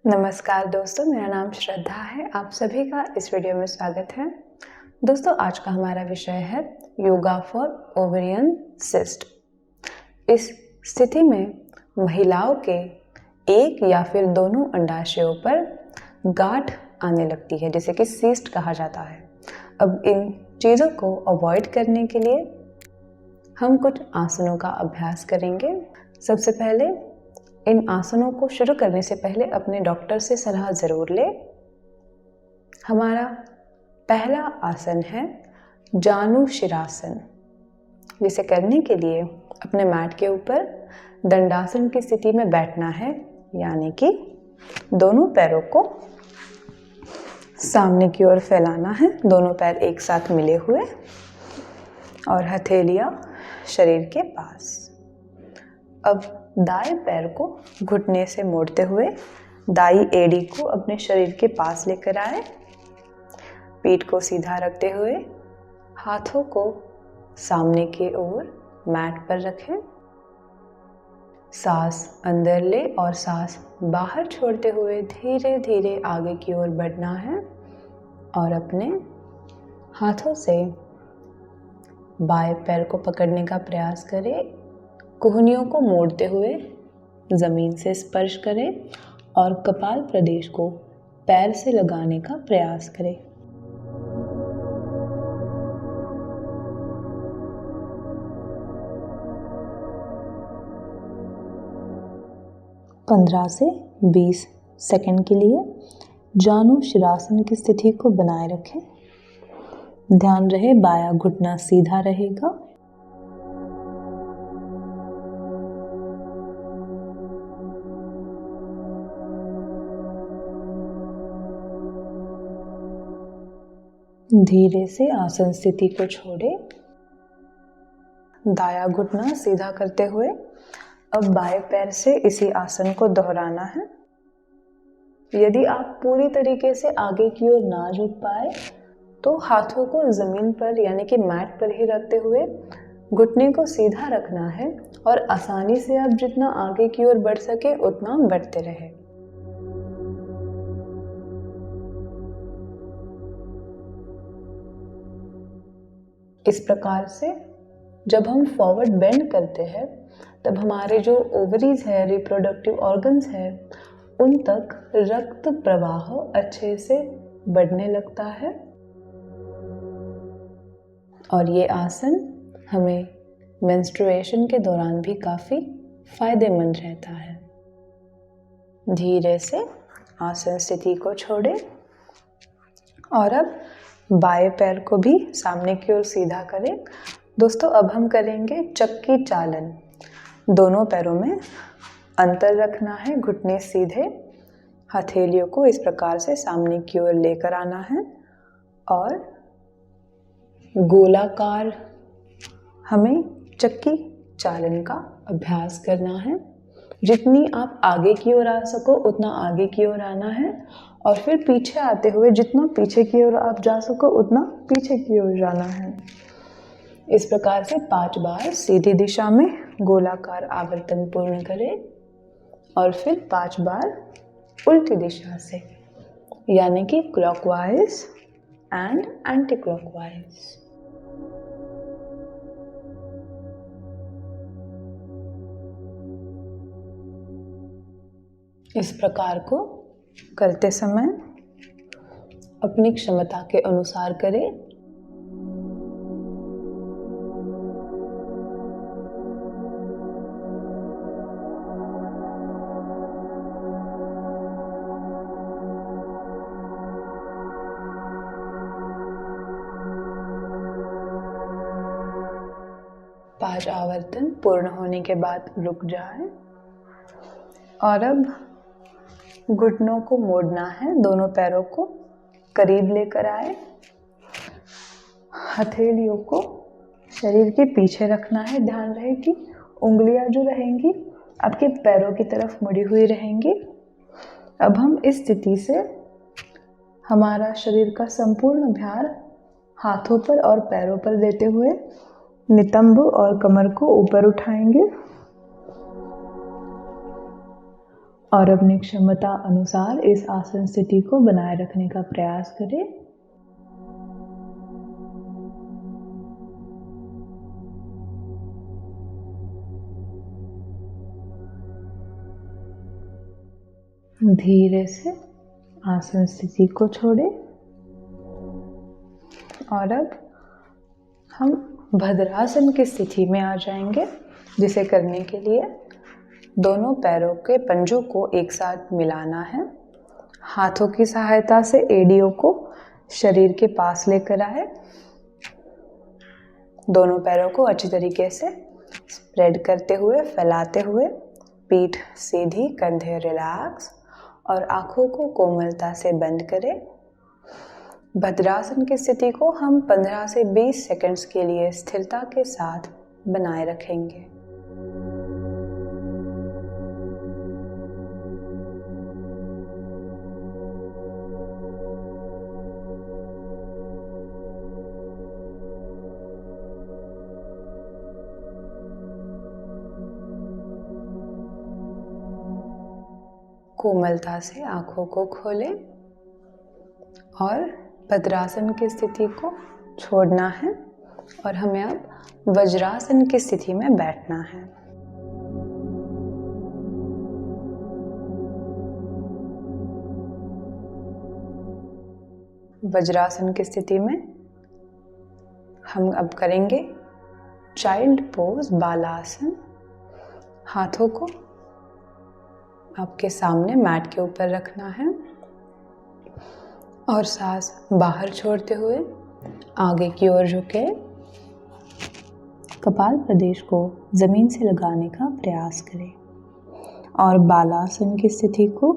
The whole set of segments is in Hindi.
नमस्कार दोस्तों, मेरा नाम श्रद्धा है। आप सभी का इस वीडियो में स्वागत है। दोस्तों, आज का हमारा विषय है योगा फॉर ओवेरियन सिस्ट। इस स्थिति में महिलाओं के एक या फिर दोनों अंडाशयों पर गांठ आने लगती है, जिसे कि सिस्ट कहा जाता है। अब इन चीज़ों को अवॉइड करने के लिए हम कुछ आसनों का अभ्यास करेंगे। सबसे पहले इन आसनों को शुरू करने से पहले अपने डॉक्टर से सलाह ज़रूर लें। हमारा पहला आसन है जानुशिरासन, जिसे करने के लिए अपने मैट के ऊपर दंडासन की स्थिति में बैठना है, यानी कि दोनों पैरों को सामने की ओर फैलाना है, दोनों पैर एक साथ मिले हुए और हथेलियां शरीर के पास। अब दाएं पैर को घुटने से मोड़ते हुए दाई एड़ी को अपने शरीर के पास लेकर आए। पीठ को सीधा रखते हुए हाथों को सामने की ओर मैट पर रखें। सांस अंदर ले और सांस बाहर छोड़ते हुए धीरे धीरे आगे की ओर बढ़ना है और अपने हाथों से बाएं पैर को पकड़ने का प्रयास करें। कोहनियों को मोड़ते हुए जमीन से स्पर्श करें और कपाल प्रदेश को पैर से लगाने का प्रयास करें। पंद्रह से 20 सेकंड के लिए जानुशिरासन की स्थिति को बनाए रखें। ध्यान रहे बायां घुटना सीधा रहेगा। धीरे से आसन स्थिति को छोड़ें। दायां घुटना सीधा करते हुए अब बाएं पैर से इसी आसन को दोहराना है। यदि आप पूरी तरीके से आगे की ओर ना झुक पाए तो हाथों को जमीन पर यानी कि मैट पर ही रखते हुए घुटने को सीधा रखना है और आसानी से आप जितना आगे की ओर बढ़ सके उतना बढ़ते रहे। इस प्रकार से जब हम फॉरवर्ड बेंड करते हैं तब हमारे जो ओवरीज है, रिप्रोडक्टिव ऑर्गन्स है, उन तक रक्त प्रवाह अच्छे से बढ़ने लगता है और ये आसन हमें मेंस्ट्रुएशन के दौरान भी काफ़ी फायदेमंद रहता है। धीरे से आसन स्थिति को छोड़ें और अब बाएं पैर को भी सामने की ओर सीधा करें। दोस्तों, अब हम करेंगे चक्की चालन। दोनों पैरों में अंतर रखना है, घुटने सीधे, हथेलियों को इस प्रकार से सामने की ओर लेकर आना है और गोलाकार हमें चक्की चालन का अभ्यास करना है। जितनी आप आगे की ओर आ सको उतना आगे की ओर आना है और फिर पीछे आते हुए जितना पीछे की ओर आप जा सको उतना पीछे की ओर जाना है। इस प्रकार से 5 बार सीधी दिशा में गोलाकार आवर्तन पूर्ण करें और फिर 5 बार उल्टी दिशा से, यानी कि क्लॉकवाइज एंड एंटी क्लॉकवाइज। इस प्रकार को करते समय अपनी क्षमता के अनुसार करें। पांच आवर्तन पूर्ण होने के बाद रुक जाएं और अब घुटनों को मोड़ना है, दोनों पैरों को करीब लेकर आए, हथेलियों को शरीर के पीछे रखना है। ध्यान रहे कि उंगलियां जो रहेंगी आपके पैरों की तरफ मुड़ी हुई रहेंगी। अब हम इस स्थिति से हमारा शरीर का संपूर्ण भार हाथों पर और पैरों पर देते हुए नितंब और कमर को ऊपर उठाएंगे और अपनी क्षमता अनुसार इस आसन स्थिति को बनाए रखने का प्रयास करें। धीरे से आसन स्थिति को छोड़ें और अब हम भद्रासन की स्थिति में आ जाएंगे, जिसे करने के लिए दोनों पैरों के पंजों को एक साथ मिलाना है। हाथों की सहायता से एड़ियों को शरीर के पास लेकर आए। दोनों पैरों को अच्छी तरीके से स्प्रेड करते हुए, फैलाते हुए, पीठ सीधी, कंधे रिलैक्स और आंखों को कोमलता से बंद करें। भद्रासन की स्थिति को हम 15 से 20 सेकंड्स के लिए स्थिरता के साथ बनाए रखेंगे। कोमलता से आंखों को खोलें और भद्रासन की स्थिति को छोड़ना है और हमें अब वज्रासन की स्थिति में बैठना है। वज्रासन की स्थिति में हम अब करेंगे चाइल्ड पोज, बालासन। हाथों को आपके सामने मैट के ऊपर रखना है और सांस बाहर छोड़ते हुए आगे की ओर झुके। कपाल प्रदेश को जमीन से लगाने का प्रयास करें और बालासन की स्थिति को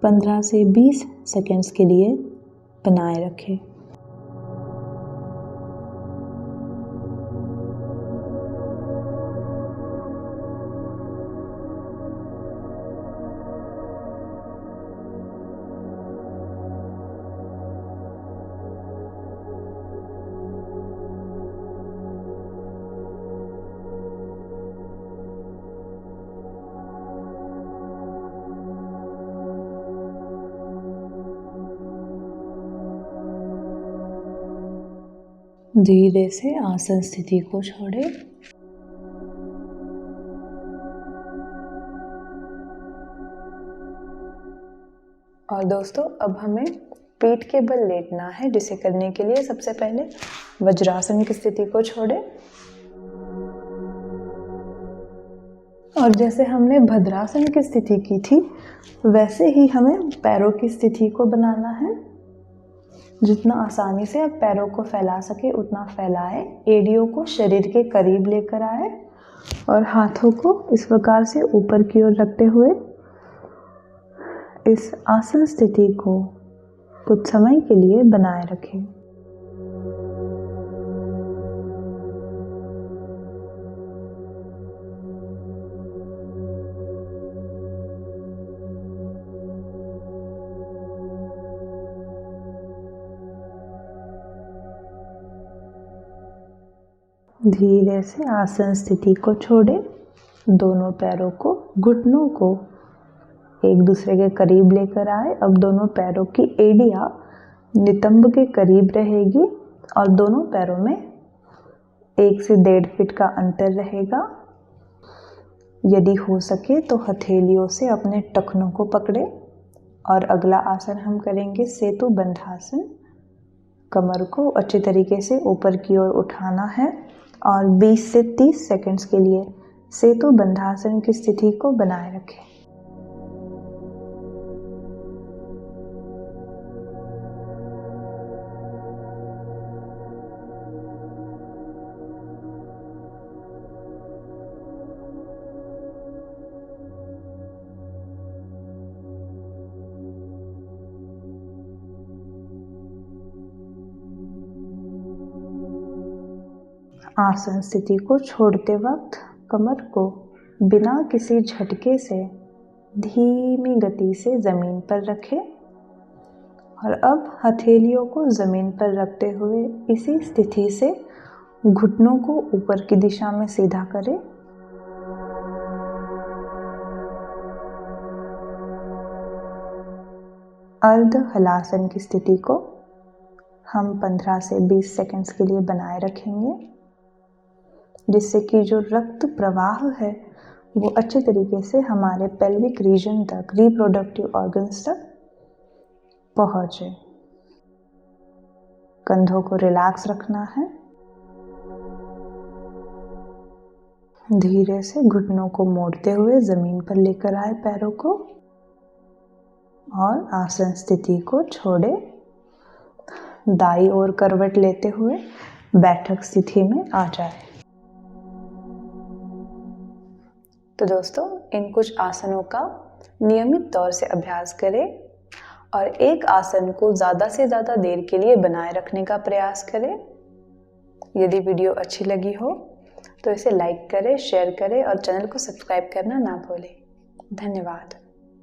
15 से 20 सेकंड्स के लिए बनाए रखें। धीरे से आसन स्थिति को छोड़ें और दोस्तों अब हमें पीठ के बल लेटना है, जिसे करने के लिए सबसे पहले वज्रासन की स्थिति को छोड़ें और जैसे हमने भद्रासन की स्थिति की थी वैसे ही हमें पैरों की स्थिति को बनाना है। जितना आसानी से आप पैरों को फैला सके उतना फैलाएं। एड़ियों को शरीर के करीब लेकर आए और हाथों को इस प्रकार से ऊपर की ओर रखते हुए इस आसन स्थिति को कुछ समय के लिए बनाए रखें। धीरे से आसन स्थिति को छोड़ें। दोनों पैरों को, घुटनों को एक दूसरे के करीब लेकर आए। अब दोनों पैरों की एड़ियां नितंब के करीब रहेगी और दोनों पैरों में 1 से 1.5 फीट का अंतर रहेगा। यदि हो सके तो हथेलियों से अपने टखनों को पकड़े और अगला आसन हम करेंगे सेतु बंधासन। कमर को अच्छे तरीके से ऊपर की ओर उठाना है और 20 से 30 सेकंड्स के लिए सेतु बंधासन की स्थिति को बनाए रखें। आसन स्थिति को छोड़ते वक्त कमर को बिना किसी झटके से धीमी गति से ज़मीन पर रखें और अब हथेलियों को ज़मीन पर रखते हुए इसी स्थिति से घुटनों को ऊपर की दिशा में सीधा करें। अर्ध हलासन की स्थिति को हम 15 से 20 सेकंड्स के लिए बनाए रखेंगे, जिससे कि जो रक्त प्रवाह है वो अच्छे तरीके से हमारे पेल्विक रीजन तक, रिप्रोडक्टिव ऑर्गन्स तक पहुंचे। कंधों को रिलैक्स रखना है। धीरे से घुटनों को मोड़ते हुए जमीन पर लेकर आए पैरों को, और आसन स्थिति को छोड़े दाईं ओर करवट लेते हुए बैठक स्थिति में आ जाए। तो दोस्तों, इन कुछ आसनों का नियमित तौर से अभ्यास करें और एक आसन को ज़्यादा से ज़्यादा देर के लिए बनाए रखने का प्रयास करें। यदि वीडियो अच्छी लगी हो तो इसे लाइक करें, शेयर करें और चैनल को सब्सक्राइब करना ना भूलें। धन्यवाद।